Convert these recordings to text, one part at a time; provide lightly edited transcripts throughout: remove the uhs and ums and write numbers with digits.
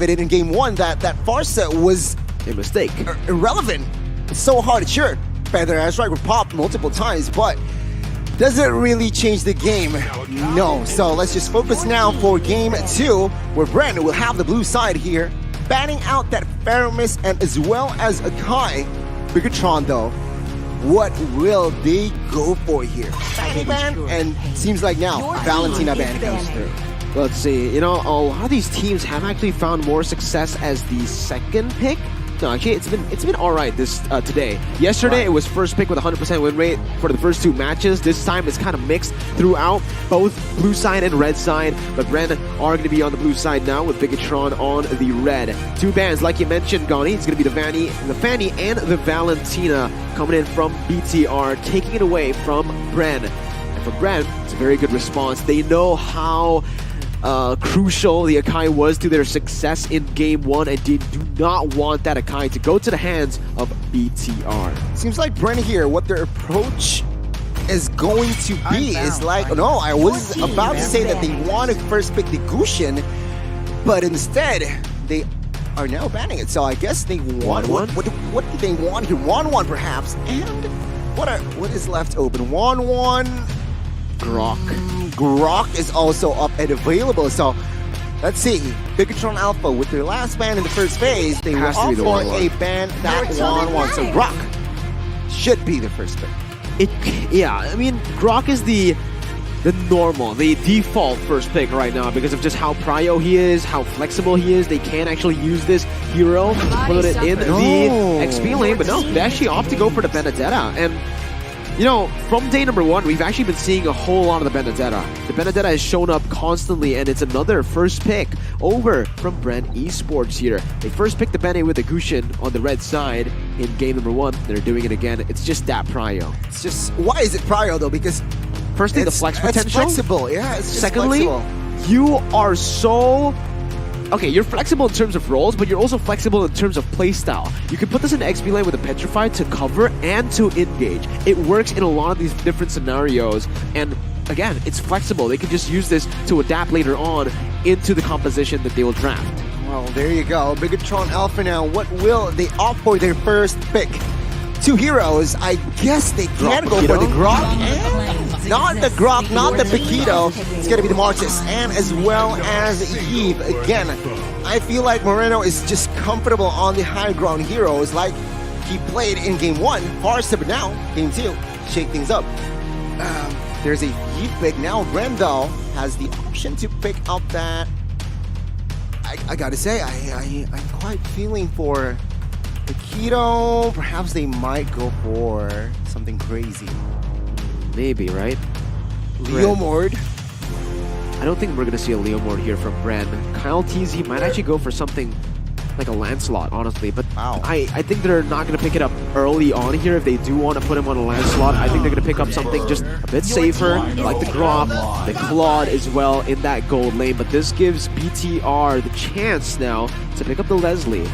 in game 1 that Farsa was a mistake. Irrelevant. It's so hard. Sure, Feather Air Strike would pop multiple times, but does it really change the game? No. So let's just focus now for game 2, where BREN will have the blue side here, banning out that Faramis and as well as Akai. BIGETRON though, what will they go for here? Ban, and seems like now Valentina ban comes through. Let's see, you know, a lot of these teams have actually found more success as the second pick. No, actually, it's been all right this today. Yesterday, It was first pick with 100% win rate for the first 2 matches. This time, it's kind of mixed throughout, both blue side and red side. But BREN are going to be on the blue side now with BIGETRON on the red. 2 bans, like you mentioned, Gani. It's going to be the Fanny, and the Valentina coming in from BTR, taking it away from BREN. And for BREN, it's a very good response. They know how crucial the Akai was to their success in game 1, and they do not want that Akai to go to the hands of BTR. Seems like BREN here, what their approach is going to be is like, no, I was about to say that they want to first pick the Gusion, but instead they are now banning it. So I guess they want what do they want here? 1-1 perhaps, and what is left open? 1-1. Grok is also up and available, so let's see. BIGETRON Alpha with their last ban in the first phase, they were off for a ban that 1-1, so Grok should be the first pick. Yeah, I mean, Grok is the default first pick right now because of just how prio he is, how flexible he is. They can actually use this hero to put it in the XP lane, but no, they actually opt to go for the Benedetta. And you know, from day number 1, we've actually been seeing a whole lot of the Benedetta. The Benedetta has shown up constantly, and it's another first pick over from BREN Esports here. They first picked the Bene with the Gusion on the red side in game number 1. They're doing it again. It's just that prio. It's just, why is it prio though? Because firstly, the flex potential. It's flexible, yeah. It's just secondly, flexible. You are so... Okay, you're flexible in terms of roles, but you're also flexible in terms of playstyle. You can put this in XP lane with a Petrified to cover and to engage. It works in a lot of these different scenarios, and again, it's flexible. They can just use this to adapt later on into the composition that they will draft. Well, there you go. BIGETRON Alpha now. What will they opt for their first pick? 2 heroes. I guess they can go for the Grok. And not the Grok, not the Paquito. It's going to be the Martis. And as well as Eve. Again, I feel like Moreno is just comfortable on the high ground heroes like he played in game 1. Farsa, but now, game 2, shake things up. There's a Eve pick. Now BREN, though, has the option to pick up that. I gotta say, I'm quite feeling for the Keto. Perhaps they might go for something crazy. Maybe, right? Leomord. I don't think we're going to see a Leomord here from BREN. Kyle TZ might actually go for something like a Lancelot, honestly. But wow. I think they're not going to pick it up early on here. If they do want to put him on a Lancelot, I think they're going to pick up something just a bit safer, like the Grok, the Claude as well in that gold lane. But this gives BTR the chance now to pick up the Leslie.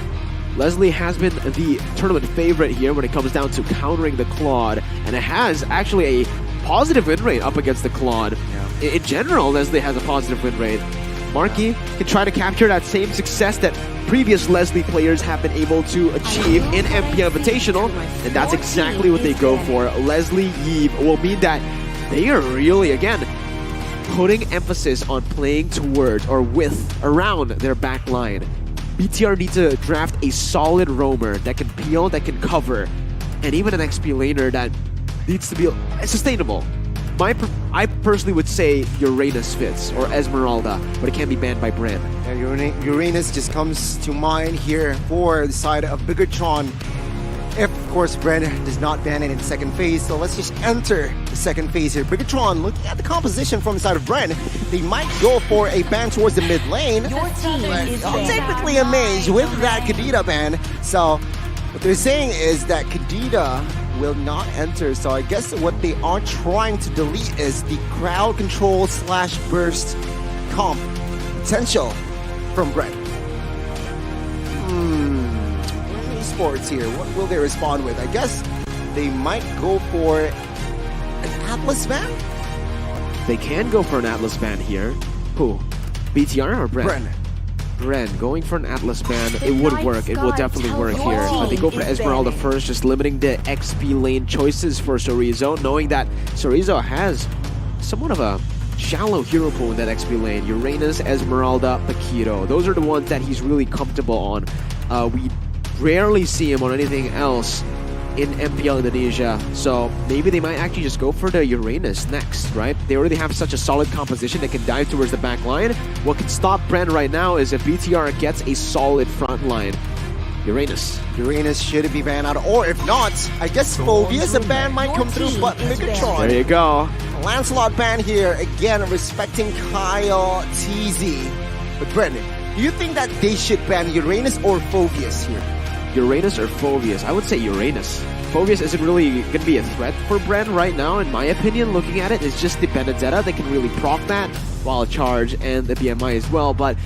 Leslie has been the tournament favorite here when it comes down to countering the Claude, and it has actually a positive win rate up against the Claude. Yeah. In general, Leslie has a positive win rate. Marky can try to capture that same success that previous Leslie players have been able to achieve in MPL Invitational, and that's exactly what they go for. Leslie Eve will mean that they are really, again, putting emphasis on playing towards or with around their back line. BTR need to draft a solid roamer that can peel, that can cover, and even an XP laner that needs to be sustainable. I personally would say Uranus fits, or Esmeralda, but it can't be banned by BREN. Yeah, Uranus just comes to mind here for the side of BIGETRON. If, of course, BREN does not ban it in second phase, so let's just enter the second phase here. BIGETRON, looking at the composition from the side of BREN, they might go for a ban towards the mid lane. Your team is technically a mage with that Kadita ban. So what they're saying is that Kadita will not enter. So I guess what they are trying to delete is the crowd control / burst comp potential from BREN. Esports here, what will they respond with? I guess they might go for an Atlas ban? They can go for an Atlas ban here. Who? BTR or BREN? BREN going for an Atlas ban, it would work. It will definitely work here. But they go for Esmeralda first, just limiting the XP lane choices for Chorizo, knowing that Chorizo has somewhat of a shallow hero pool in that XP lane. Uranus, Esmeralda, Paquito. Those are the ones that he's really comfortable on. We rarely see him on anything else in MPL Indonesia, so maybe they might actually just go for the Uranus next, right? They already have such a solid composition that can dive towards the back line. What can stop BREN right now is if BTR gets a solid front line. Uranus should be banned out, or if not, I guess Phobius, a ban might come through, but BIGETRON. There you go. Lancelot ban here, again respecting Kyle, TZ. But BREN, do you think that they should ban Uranus or Phobius here? Uranus or Phobius? I would say Uranus. Phobius isn't really going to be a threat for BREN right now, in my opinion. Looking at it, it's just the Benedetta that can really proc that, while charge and the BMI as well. But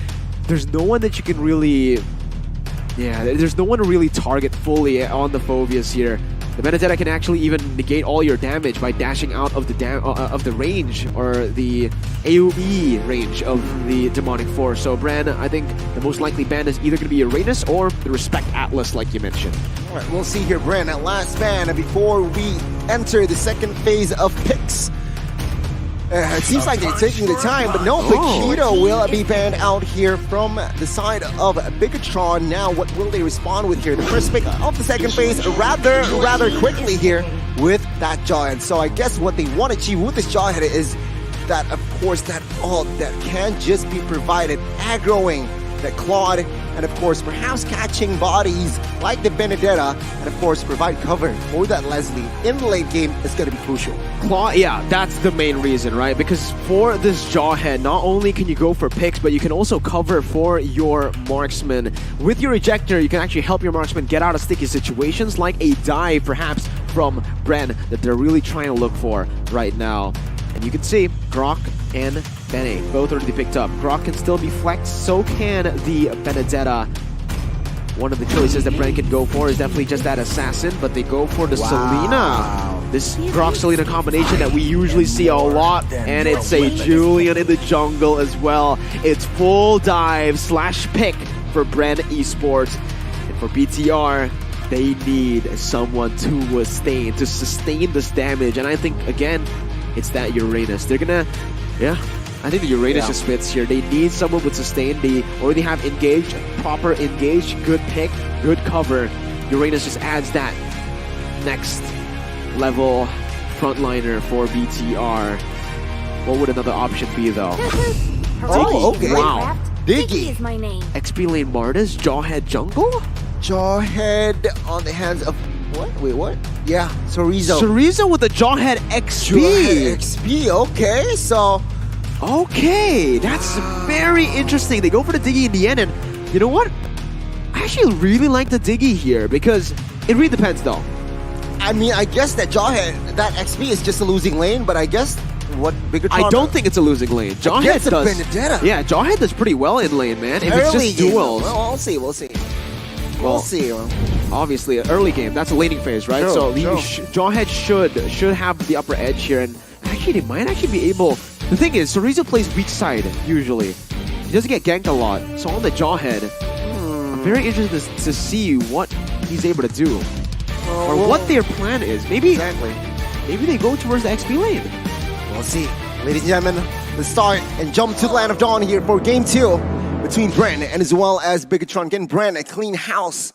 there's no one that you can really... Yeah, there's no one to really target fully on the Phobius here. The Benedetta can actually even negate all your damage by dashing out of the range, or the AoE range of the Demonic Force. So BREN, I think the most likely ban is either going to be Uranus or the Respect Atlas, like you mentioned. All right, we'll see here, BREN, at last ban before we enter the second phase of picks. It seems like they're taking the time, but no, Paquito will be banned out here from the side of BIGETRON. Now, what will they respond with here? The first pick of the second phase rather quickly here with that Giant. So I guess what they want to achieve with this Giant is that, of course, that ult that can just be provided, aggroing the Claude, and of course, perhaps catching bodies like the Benedetta, and of course, provide cover for that Leslie in the late game is going to be crucial. Claw, yeah, that's the main reason, right? Because for this Jawhead, not only can you go for picks, but you can also cover for your marksman. With your ejector, you can actually help your marksman get out of sticky situations, like a dive, perhaps, from BREN that they're really trying to look for right now. And you can see Grok and Bene both already picked up. Grok can still be flexed, so can the Benedetta. One of the choices that BREN can go for is definitely just that Assassin, but they go for the Selena. This Grok-Selena combination that we usually see a lot, and it's a Julian in the jungle as well. It's full dive / pick for BREN Esports. And for BTR, they need someone to sustain this damage. And I think, again, it's that Uranus. They're gonna, I think the Uranus just fits here. They need someone with sustain. They already have engaged, proper engaged, good pick, good cover. Uranus just adds that next level frontliner for BTR. What would another option be though? Oh, okay. Wow. Diggy is my name. XP lane Martis, Jawhead jungle? Jawhead on the hands of what? Wait, what? Yeah, Chorizo. Chorizo with the Jawhead XP. Jawhead XP, okay, so... Okay, that's very interesting. They go for the Diggy in the end, and you know what? I actually really like the Diggy here, because it really depends though. I mean, I guess that Jawhead, that XP is just a losing lane, but I guess what BIGETRON... I don't think it's a losing lane. Jawhead does... Benedetta. Yeah, Jawhead does pretty well in lane, man. If it's just duels. Well, we'll see. We'll see. Obviously, early game, that's a laning phase, right? True, so Jawhead should have the upper edge here, and actually, they might actually be able... The thing is, Chorizo plays weak side, usually. He doesn't get ganked a lot, so on the Jawhead, I'm very interested to see what he's able to do. Or what their plan is. Maybe they go towards the XP lane. We'll see. Ladies and gentlemen, let's start and jump to the Land of Dawn here for Game 2 between BREN and as well as BIGETRON. Can BREN a clean house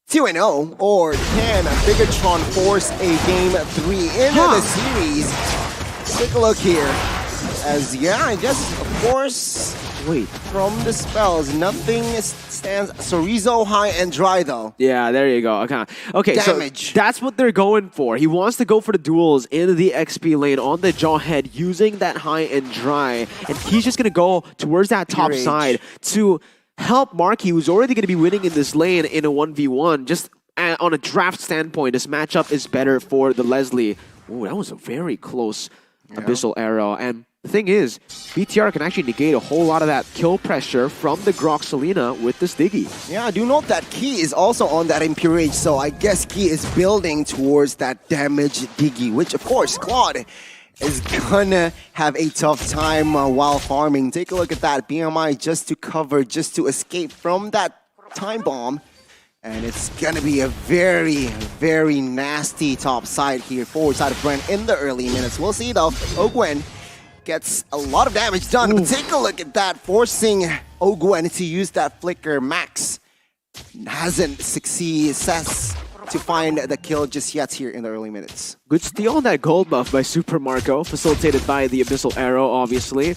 2-0, or can BIGETRON force a Game 3 in the series? Take a look here. As, I guess, of course, from the spells, nothing stands. Chorizo high and dry, though. Yeah, there you go. Okay, damage. So that's what they're going for. He wants to go for the duels in the XP lane on the Jawhead using that high and dry. And he's just going to go towards that top side to help Marky, who's already going to be winning in this lane in a 1v1. Just on a draft standpoint, this matchup is better for the Leslie. Oh, that was a very close Abyssal Arrow. And the thing is, BTR can actually negate a whole lot of that kill pressure from the Grok-Selena with this Diggy. Yeah, do note that Key is also on that Impurage, so I guess Key is building towards that damage Diggy, which of course, Claude is gonna have a tough time while farming. Take a look at that. BMI just to cover, just to escape from that time bomb. And it's gonna be a very, very nasty top side here, forward side of BREN in the early minutes. We'll see though. Ogwen gets a lot of damage done, but take a look at that, forcing Ogwen to use that flicker. Max hasn't succeeded to find the kill just yet here in the early minutes. Good steal on that gold buff by Super Marco, facilitated by the Abyssal Arrow, obviously.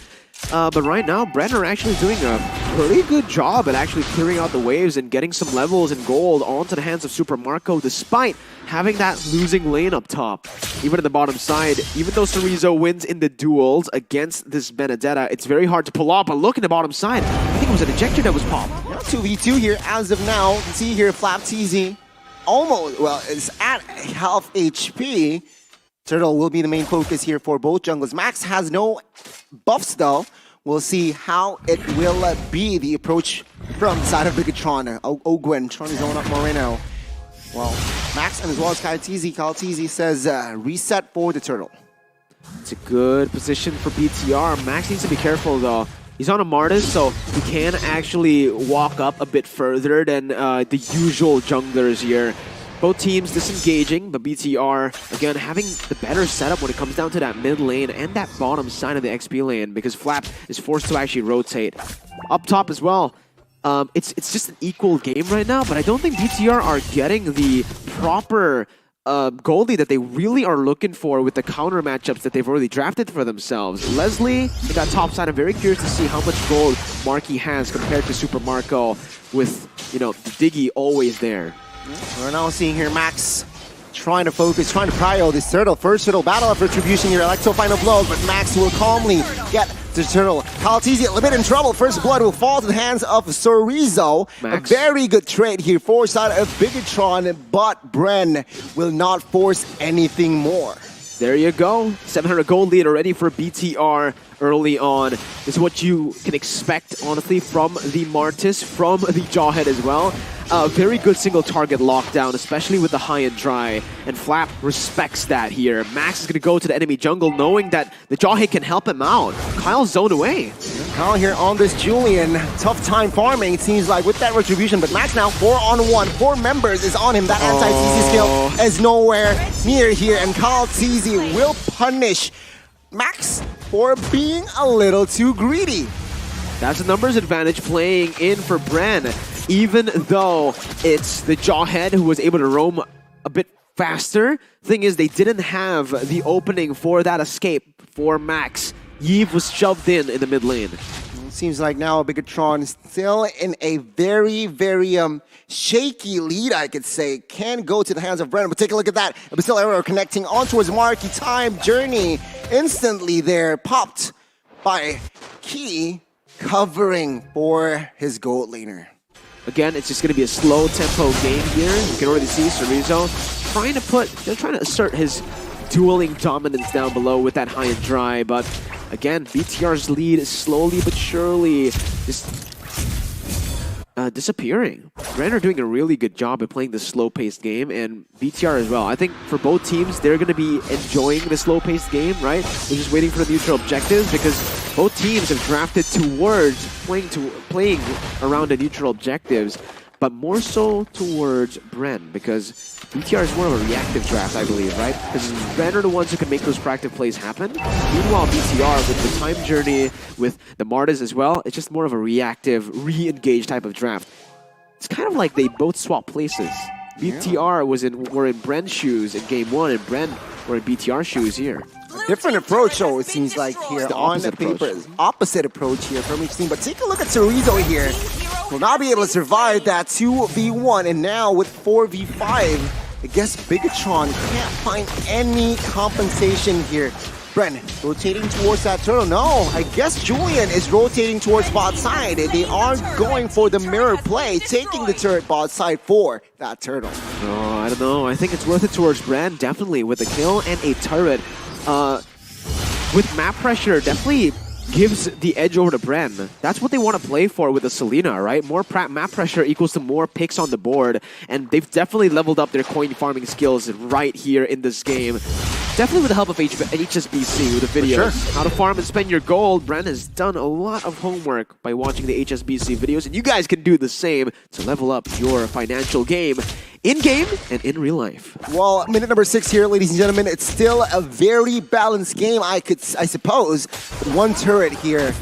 But right now, BREN are actually doing a pretty good job at actually clearing out the waves and getting some levels and gold onto the hands of Super Marco, despite having that losing lane up top. Even at the bottom side, even though Cerezo wins in the duels against this Benedetta, it's very hard to pull off. But look at the bottom side. I think it was an ejector that was popped. 2v2 here as of now. You can see here, Flap TZ almost, well, is at half HP. Turtle will be the main focus here for both junglers. Max has no buffs though. We'll see how it will be the approach from the side of BIGETRON. Ogwen trying to zone up more right now. Well, Max and as well as KyleTZ says reset for the Turtle. It's a good position for BTR. Max needs to be careful though. He's on a Martis, so he can actually walk up a bit further than the usual junglers here. Both teams disengaging, but BTR, again, having the better setup when it comes down to that mid lane and that bottom side of the XP lane, because Flap is forced to actually rotate. Up top as well, it's just an equal game right now, but I don't think BTR are getting the proper goalie that they really are looking for with the counter matchups that they've already drafted for themselves. Leslie, in that top side, I'm very curious to see how much gold Marky has compared to Super Marco with, you know, the Diggy always there. We're now seeing here Max trying to focus, trying to prio this Turtle. First Turtle battle of Retribution here. Electro final blows, but Max will calmly get the Turtle. KyleTZ a little bit in trouble. First blood will fall to the hands of Cerezo. Max. A very good trade here for side of BIGETRON, but BREN will not force anything more. There you go. 700 gold lead already for BTR early on. This is what you can expect, honestly, from the Martis, from the Jawhead as well. Very good single target lockdown, especially with the high and dry. And Flap respects that here. Max is going to go to the enemy jungle knowing that the Jawhead can help him out. Kyle's zoned away. Kyle here on this Julian. Tough time farming, it seems like, with that Retribution. But Max now 4-on-1. 4 members is on him. That anti-TZ skill is nowhere near here. And KyleTZ will punish Max for being a little too greedy. That's a numbers advantage playing in for BREN, even though it's the Jawhead who was able to roam a bit faster. Thing is, they didn't have the opening for that escape for Max. Yves was shoved in the mid lane. It seems like now BIGETRON is still in a very, very shaky lead, I could say. Can go to the hands of BREN, but take a look at that. Abyssal Arrow connecting on towards Marky. Time journey instantly there, popped by Key, covering for his gold laner. Again, it's just going to be a slow tempo game here. You can already see Cerezo trying to assert his dueling dominance down below with that high and dry. But again, BTR's lead is slowly but surely just disappearing. BREN are doing a really good job at playing the slow-paced game, and BTR as well. I think for both teams, they're going to be enjoying the slow-paced game, right? We're just waiting for the neutral objectives because both teams have drafted towards playing around the neutral objectives, but more so towards BREN because BTR is more of a reactive draft, I believe, right? Because BREN are the ones who can make those proactive plays happen. Meanwhile, BTR, with the time journey, with the Martis as well, it's just more of a reactive, re-engage type of draft. It's kind of like they both swap places. BTR were in BREN shoes in Game 1, and BREN were in BTR shoes here. Different approach, though, it seems like here on the paper. Opposite approach here from each team. But take a look at Cerezo here. Will not be able to survive that 2v1, and now with 4v5, I guess BIGETRON can't find any compensation here. BREN rotating towards that Turtle. No, I guess Julian is rotating towards bot side. They are going for the mirror play, taking the turret bot side for that Turtle. Oh, I don't know. I think it's worth it towards BREN, definitely, with a kill and a turret. With map pressure, definitely gives the edge over to BREN. That's what they want to play for with the Selena, right? More map pressure equals to more picks on the board, and they've definitely leveled up their coin farming skills right here in this game. Definitely with the help of HSBC with the videos. Sure. How to farm and spend your gold. BREN has done a lot of homework by watching the HSBC videos, and you guys can do the same to level up your financial game in-game and in real life. Well, minute number 6 here, ladies and gentlemen. It's still a very balanced game, I suppose. One turret here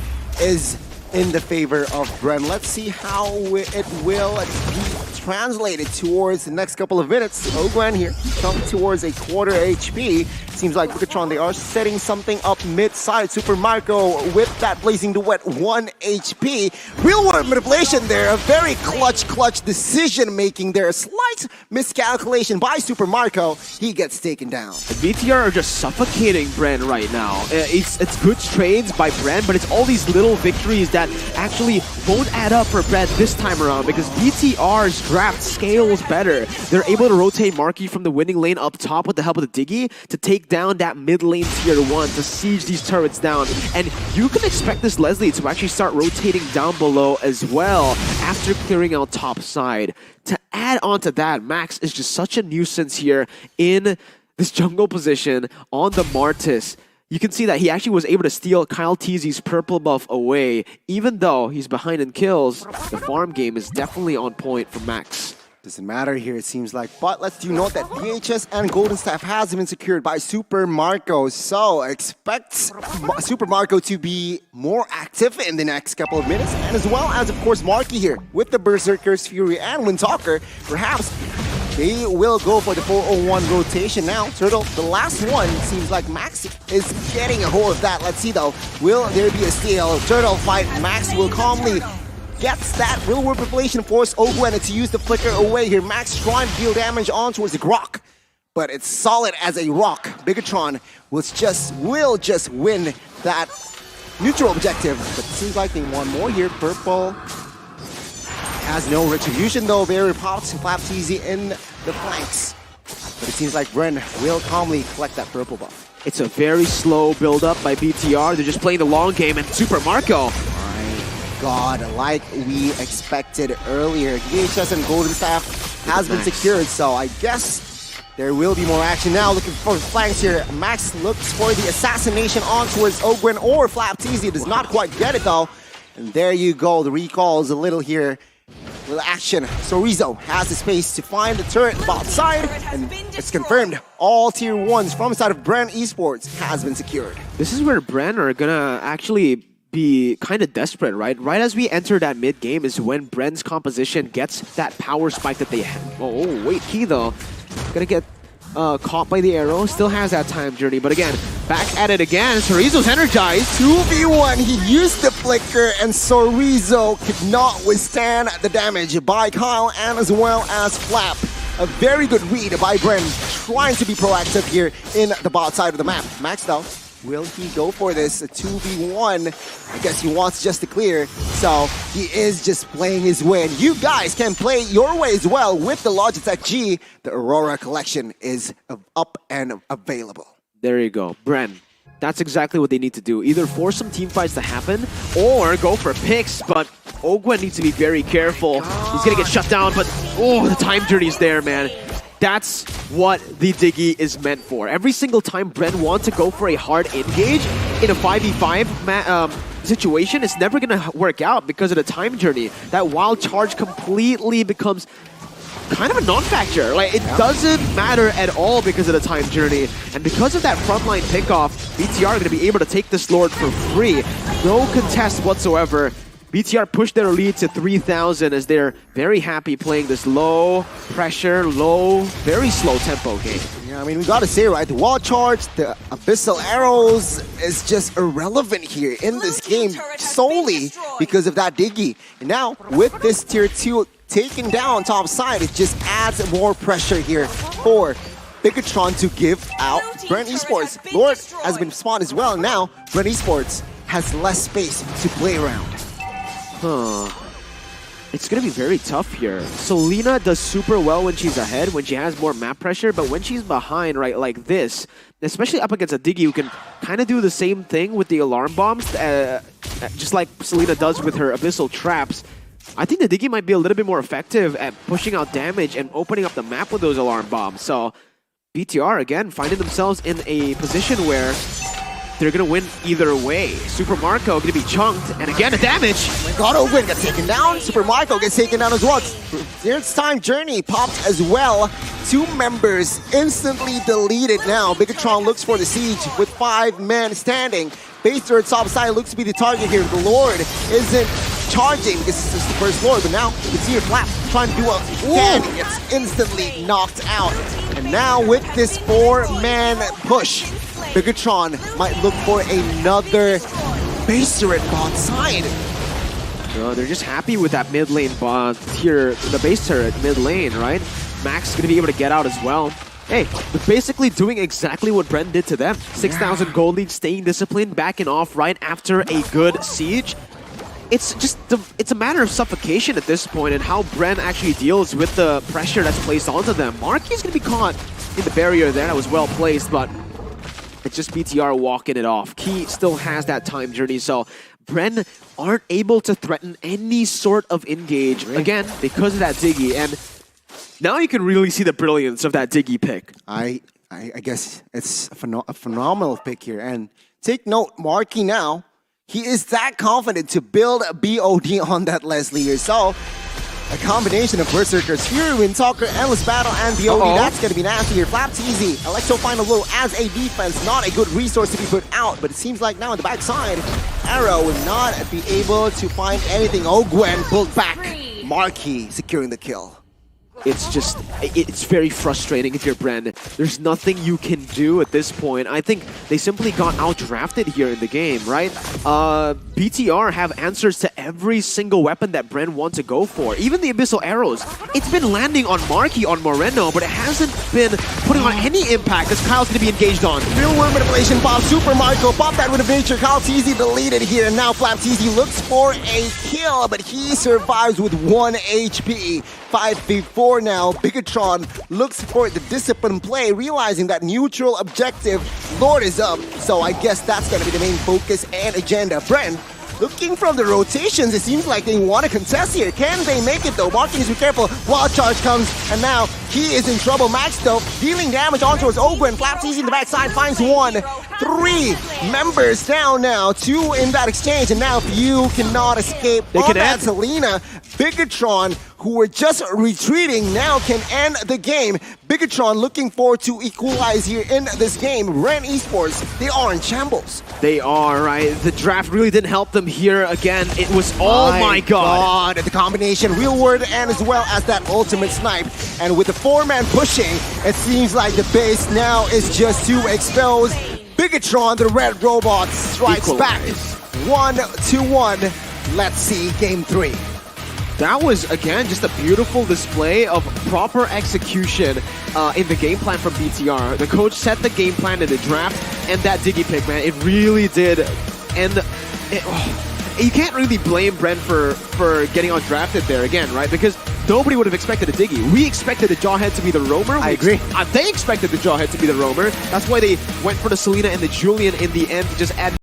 is in the favor of BREN. Let's see how it will be translated towards the next couple of minutes. Ogwen here coming towards a quarter HP. Seems like BIGETRON, they are setting something up mid-side. Super Marco with that Blazing Duet 1 HP. Real world manipulation there. A very clutch decision making there. A slight miscalculation by Super Marco. He gets taken down. The BTR are just suffocating BREN right now. It's good trades by BREN, but it's all these little victories that actually won't add up for BREN this time around because BTR's draft scales better. They're able to rotate Marky from the winning lane up top with the help of the Diggy to take down that mid lane tier 1 to siege these turrets down. And you can expect this Leslie to actually start rotating down below as well after clearing out top side. To add on to that, Max is just such a nuisance here in this jungle position on the Martis. You can see that he actually was able to steal Kyle Teasy's purple buff away. Even though he's behind in kills, the farm game is definitely on point for Max. Doesn't matter here, it seems like. But let's do note that VHS and Golden Staff has been secured by Super Marco. So expect Super Marco to be more active in the next couple of minutes. And as well as, of course, Marky here with the Berserkers, Fury, and Windtalker. Perhaps they will go for the 401 rotation now. Turtle, the last one, seems like Max is getting a hold of that. Let's see though, will there be a steal? Turtle fight, Max will calmly gets that real world population force Ogwen to use the flicker away here. Max trying to deal damage on towards the Grok, but it's solid as a rock. BIGETRON will just win that neutral objective, but it seems like they want more here. Purple has no retribution though. Very pops and flaps easy in the flanks, but it seems like BREN will calmly collect that purple buff. It's a very slow build up by BTR. They're just playing the long game, and Super Marco, God, like we expected earlier, VHS and Golden Staff has been secured, so I guess there will be more action now. Looking for flanks here. Max looks for the assassination on towards Ogwen or Flapteasy. Does not quite get it though. And there you go. The recall is a little here. Little action. So Rizzo has the space to find the turret bot side, and it's confirmed. All tier 1s from the side of BREN Esports has been secured. This is where BREN are gonna actually be kind of desperate, right? Right as we enter that mid game is when BREN's composition gets that power spike that they have. Oh, wait, he though gonna get caught by the arrow. Still has that time journey, but again, back at it again. Sorizo's energized. 2v1, he used the flicker, and Sorizo could not withstand the damage by Kyle and as well as Flap. A very good read by BREN, trying to be proactive here in the bot side of the map. Max though, will he go for this? A 2v1. I guess he wants just to clear, so he is just playing his way. And you guys can play your way as well with the Logitech G. The Aurora collection is up and available. There you go. BREN. That's exactly what they need to do. Either force some team fights to happen or go for picks, but Ogwen needs to be very careful. He's going to get shut down, but oh, the time journey's there, man. That's what the Diggy is meant for. Every single time BREN wants to go for a hard engage in a 5v5 situation, it's never going to work out because of the time journey. That wild charge completely becomes kind of a non-factor. Like, it doesn't matter at all because of the time journey. And because of that frontline pickoff, BTR are going to be able to take this Lord for free. No contest whatsoever. BTR pushed their lead to 3,000 as they're very happy playing this low pressure, very slow tempo game. Yeah, I mean, we gotta say, right, the wall charge, the abyssal arrows is just irrelevant here in this game solely because of that Diggy. And now, with this tier 2 taken down top side, it just adds more pressure here for BIGETRON to give out BREN Esports. Lord has been spawned as well. Now, BREN Esports has less space to play around. It's going to be very tough here. Selena does super well when she's ahead, when she has more map pressure, but when she's behind, right, like this, especially up against a Diggy who can kind of do the same thing with the alarm bombs, just like Selena does with her abyssal traps, I think the Diggy might be a little bit more effective at pushing out damage and opening up the map with those alarm bombs. So BTR, again, finding themselves in a position where they're going to win either way. Super Marco going to be chunked, and again, the damage. Oh my god, Ogwen gets taken down. Super Marco gets taken down as well. There's time Journey popped as well. 2 members instantly deleted now. BIGETRON looks for the siege with 5 men standing. Base turret top side looks to be the target here. The Lord isn't charging because this is the first Lord, but now you can see her flap trying to do what he can. He gets instantly knocked out. And now with this 4-man push, BIGETRON might look for another base turret bot side. They're just happy with that mid lane bot here, the base turret mid lane, right? Max is going to be able to get out as well. Hey, they're basically doing exactly what BREN did to them. 6,000 gold lead, staying disciplined, backing off right after a good siege. It's just, it's a matter of suffocation at this point and how BREN actually deals with the pressure that's placed onto them. Marky's going to be caught in the barrier there. That was well placed, but it's just BTR walking it off. Key still has that time journey, so BREN aren't able to threaten any sort of engage, again, because of that Diggy. And now you can really see the brilliance of that Diggy pick. I guess it's a phenomenal pick here. And take note, Marky now, he is that confident to build a BOD on that Leslie here. So, a combination of Berserkers, Fury, Windtalker, Endless Battle, and BOD, that's going to be nasty here. Flap's easy. Electro final low as a defense, not a good resource to be put out, but it seems like now on the backside, Arrow will not be able to find anything. Ogwen pulled back. Marky securing the kill. It's just, it's very frustrating if you're BREN. There's nothing you can do at this point. I think they simply got outdrafted here in the game, right? BTR have answers to every single weapon that BREN want to go for. Even the Abyssal Arrows. It's been landing on Marky, on Moreno, but it hasn't been putting on any impact as Kyle's going to be engaged on. Real world manipulation pop, Super Marco, pop that with a nature. Kyle Teasy deleted here, and now Flap Teasy looks for a kill, but he survives with 1 HP. 5v4 now. BIGETRON looks for the discipline play, realizing that neutral objective Lord is up. So I guess that's going to be the main focus and agenda. BREN, looking from the rotations, it seems like they want to contest here. Can they make it though? Marky needs to be careful. Wild charge comes, and now he is in trouble. Max though, dealing damage on towards Ogwen. Flaps easy in the backside, finds 1. 3 members down now. 2 in that exchange, and now Few cannot escape. They can add Selena. BIGETRON, who were just retreating, now can end the game. BIGETRON looking forward to equalize here in this game. BREN Esports, they are in shambles. They are, right? The draft really didn't help them here again. It was, oh my god. The combination, real word, and as well as that ultimate snipe. And with the 4-man pushing, it seems like the base now is just too exposed. BIGETRON, the red robot, strikes back. 1-1. Let's see game 3. That was, again, just a beautiful display of proper execution in the game plan from BTR. The coach set the game plan in the draft, and that Diggy pick, man, it really did. And you can't really blame BREN for getting outdrafted there again, right? Because nobody would have expected a Diggy. We expected the Jawhead to be the roamer. I agree. They expected the Jawhead to be the roamer. That's why they went for the Selena and the Julian in the end to just add